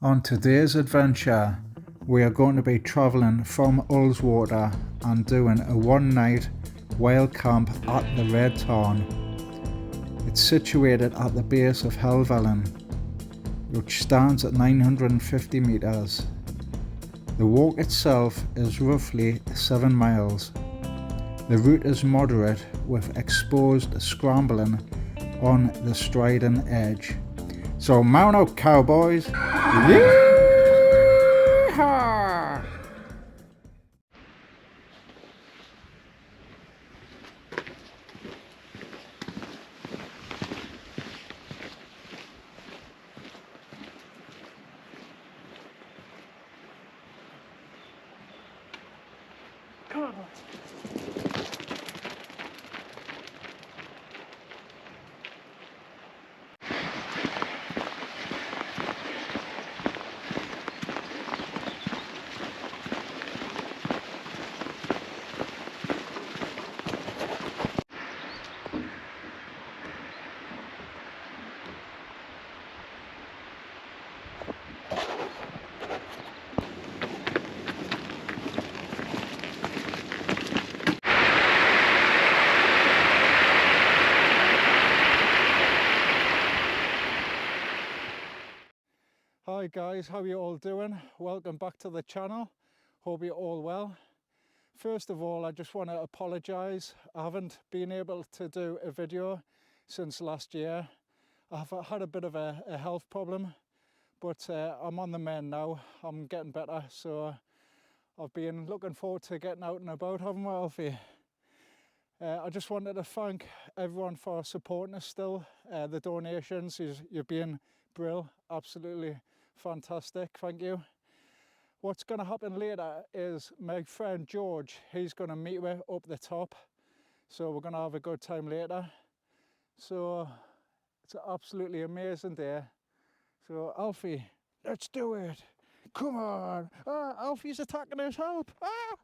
On today's adventure, we are going to be travelling from Ullswater and doing a one-night wild camp at the Red Tarn. It's situated at the base of Helvellyn, which stands at 950 metres. The walk itself is roughly 7 miles. The route is moderate with exposed scrambling on the striding edge. So mount up, cowboys! Yeehaw! Come on, boys. Hi guys, how are you all doing? Welcome back to the channel. Hope you're all well. First of all, I just want to apologise. I haven't been able to do a video since last year. I've had a bit of a health problem, but I'm on the mend now. I'm getting better, so I've been looking forward to getting out and about, haven't I, Alfie? I just wanted to thank everyone for supporting us still. The donations, you've been brilliant, absolutely fantastic, thank you. What's going to happen later is my friend George, he's going to meet me up the top, so we're going to have a good time later. So it's an absolutely amazing day. So Alfie, let's do it. Come on. Ah, Alfie's attacking us, help. Ah!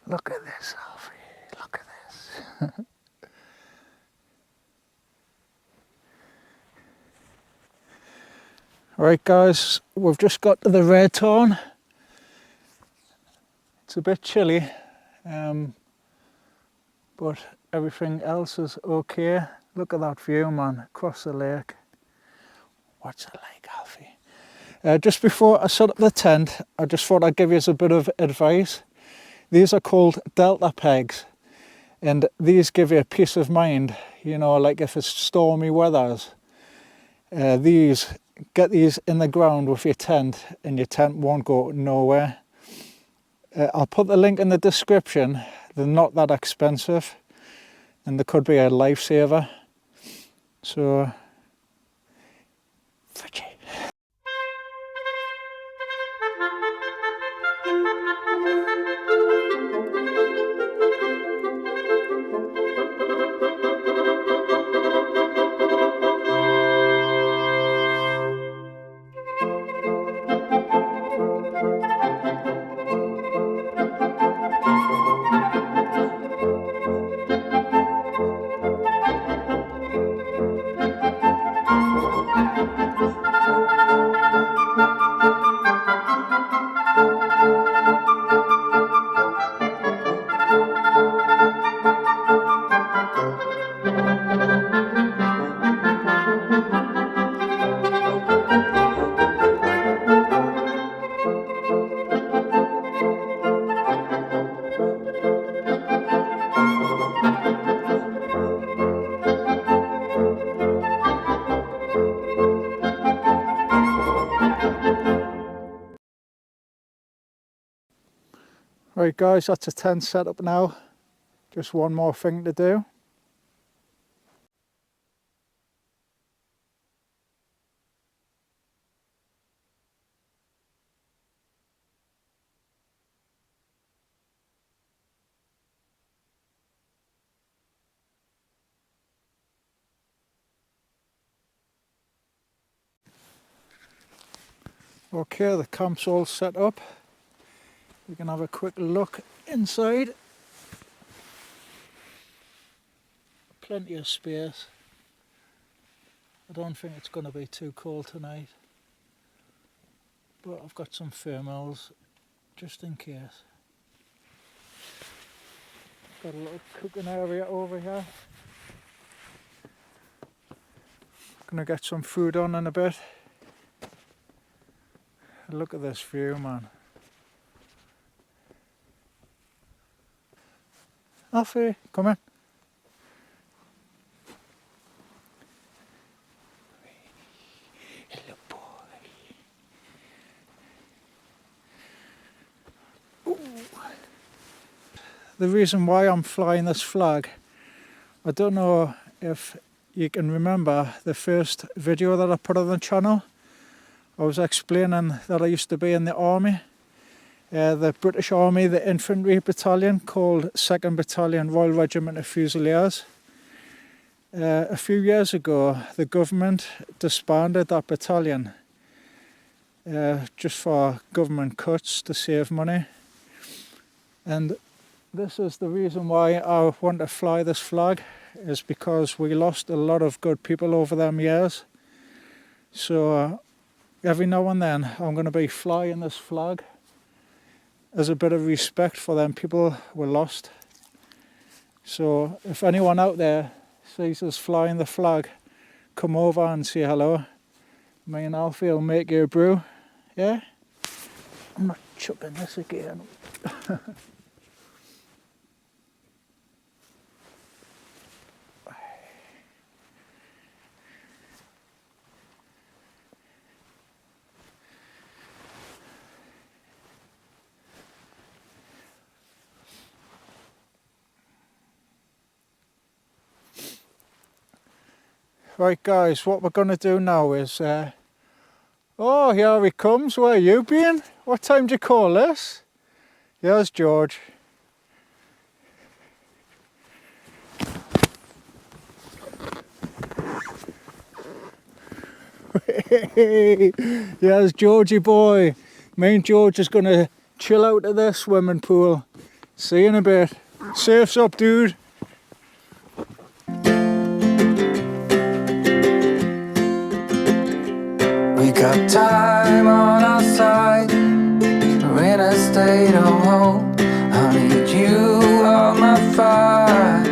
Look at this, Alfie. Look at this. Right guys, we've just got to the red torn. It's a bit chilly, but everything else is okay. Look at that view, man, across the lake. What's it like, Alfie? Just before I set up the tent, I just thought I'd give you a bit of advice. These are called delta pegs, and these give you a peace of mind, you know, like if it's stormy weathers. Get these in the ground with your tent, and your tent won't go nowhere. I'll put the link in the description. They're not that expensive, and they could be a lifesaver. So, fudgy. Right guys, that's a tent set up now. Just one more thing to do. Okay, the camp's all set up. We can have a quick look inside. Plenty of space. I don't think it's going to be too cold tonight, but I've got some thermals just in case. Got a little cooking area over here. Gonna get some food on in a bit. Look at this view, man. Alfie, come in. Hello, boy. Ooh. The reason why I'm flying this flag, I don't know if you can remember the first video that I put on the channel. I was explaining that I used to be in the army. The British Army, the infantry battalion called 2nd Battalion Royal Regiment of Fusiliers. A few years ago, the government disbanded that battalion just for government cuts to save money. And this is the reason why I want to fly this flag, is because we lost a lot of good people over them years. So every now and then I'm going to be flying this flag as a bit of respect for them people we lost. So if anyone out there sees us flying the flag, come over and say hello. Me and Alfie will make you a brew. Yeah? I'm not chucking this again. Right guys, what we're going to do now is, oh, here he comes. Where you been? What time do you call this? Here's George. Here's Georgie boy. Me and George is going to chill out at this swimming pool. See you in a bit. Surf's up, dude. We got time on our side. We're in a state of hope. I need you on my fire.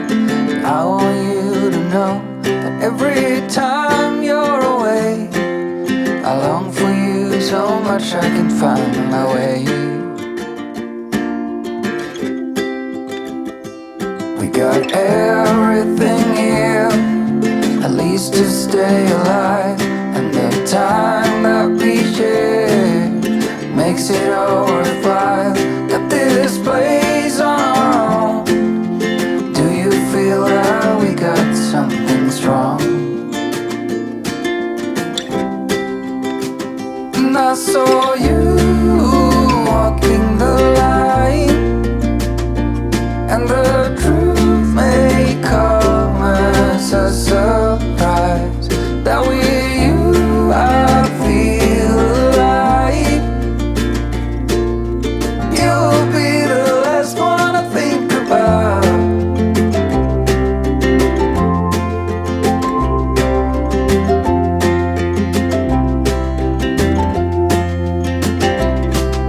I want you to know that every time you're away, I long for you so much I can find my way. We got everything here, at least to stay alive. And the time that we share makes it all worthwhile. Got this place on our own. Do you feel that we got something strong? And I saw you walking the line, and the truth may come as a surprise, that with you I feel alive. You'll be the last one I think about.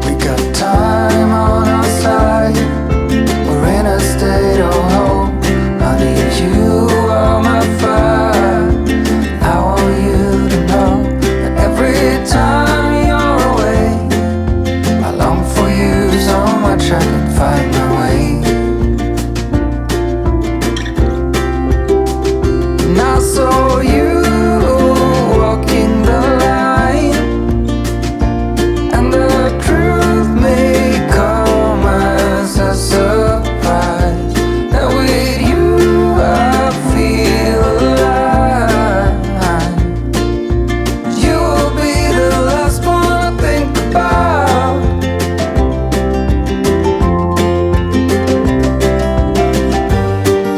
We got time on our side. We're in a state of hope. I need you on my fire. I want you to know that every time you're away, I long for you so much I can find my way. And I saw you walking the line, and the truth may come as a surprise, that with you I feel alive. You'll be the last one I think about.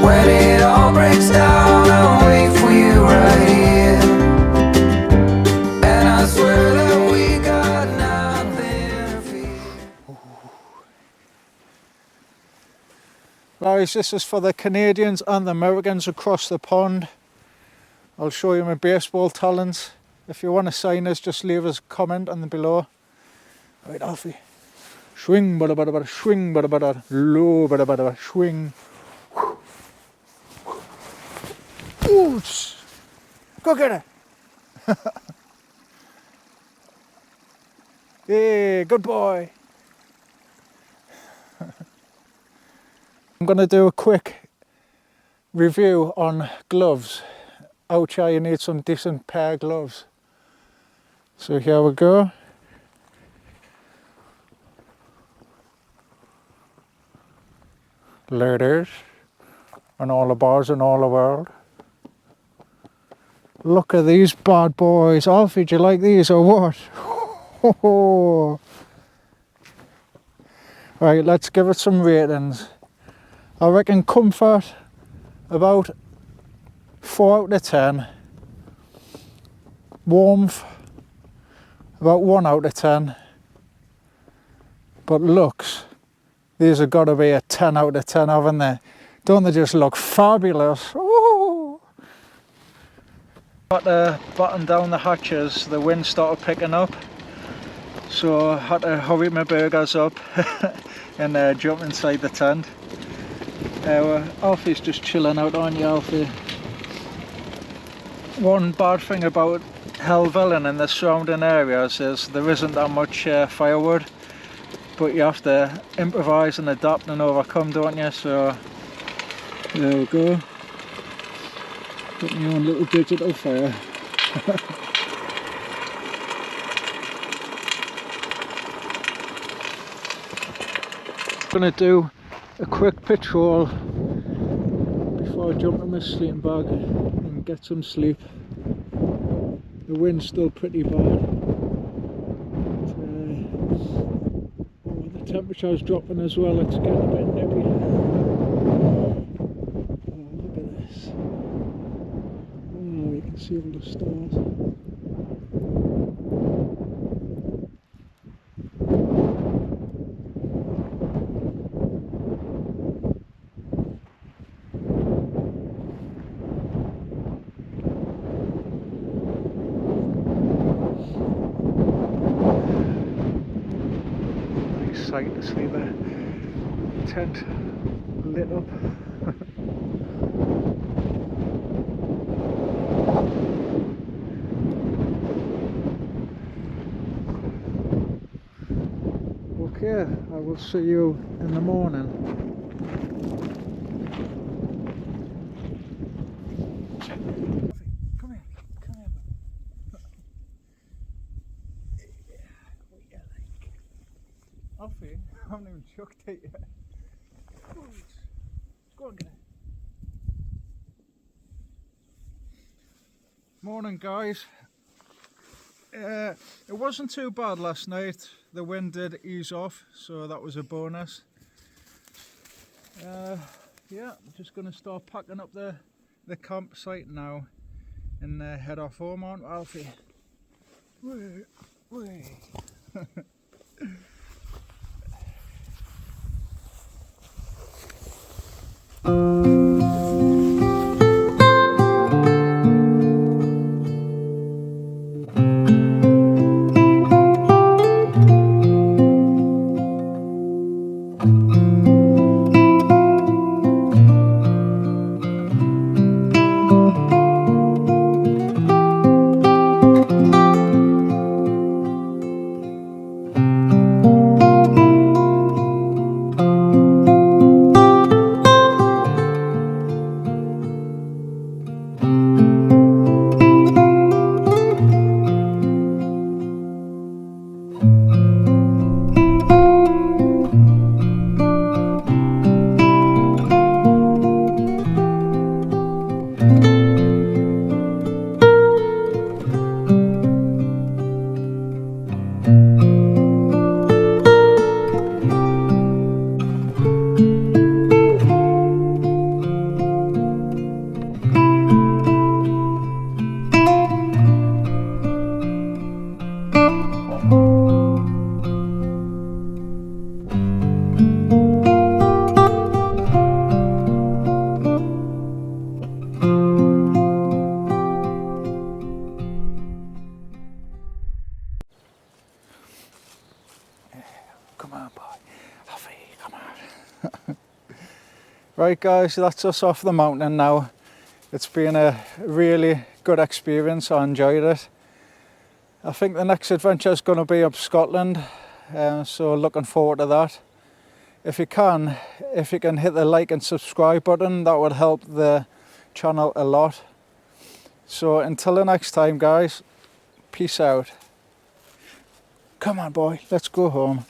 When it all breaks down, I'll wait for you right here. And I swear that we got nothing to fear. Guys, this is for the Canadians and the Americans across the pond. I'll show you my baseball talents. If you want to sign us, just leave us a comment on the below. Right, Alfie. Swing, bada bada bada, swing, bada bada, low, bada bada bada, swing. Ooh, go get it. Yeah, good boy. I'm going to do a quick review on gloves. Out here you need some decent pair of gloves. So here we go. Ladies and all the bars in all the world. Look at these bad boys. Alfie, do you like these or what? Right, let's give it some ratings. I reckon comfort about 4 out of 10. Warmth about 1 out of 10. But looks, these have got to be a 10 out of 10, haven't they? Don't they just look fabulous? Ooh. Got to button down the hatches. The wind started picking up, so I had to hurry my burgers up and jump inside the tent. Alfie's just chilling out, aren't you, Alfie? One bad thing about Helvellyn and the surrounding areas is there isn't that much firewood, but you have to improvise and adapt and overcome, don't you? So there we go. Got my own little digital fire. Gonna do a quick patrol before I jump in my sleeping bag and get some sleep. The wind's still pretty bad. The temperature's dropping as well, it's getting a bit nippy. Oh, look at this. Oh, you can see all the stars. exciting to see the tent lit up. Okay, I will see you in the morning. Come here, come here. What you like? Alfie, I haven't even chucked it yet. Let's go and get it. Morning, guys. It wasn't too bad last night. The wind did ease off, so that was a bonus. Yeah, I'm just going to start packing up the campsite now and head off home, aren't we, Alfie? Whee. Come on, boy. Alfie, come on. Right, guys, that's us off the mountain now. It's been a really good experience. I enjoyed it. I think the next adventure is going to be up Scotland, so looking forward to that. If you can hit the like and subscribe button, that would help the channel a lot. So until the next time, guys, peace out. Come on, boy, let's go home.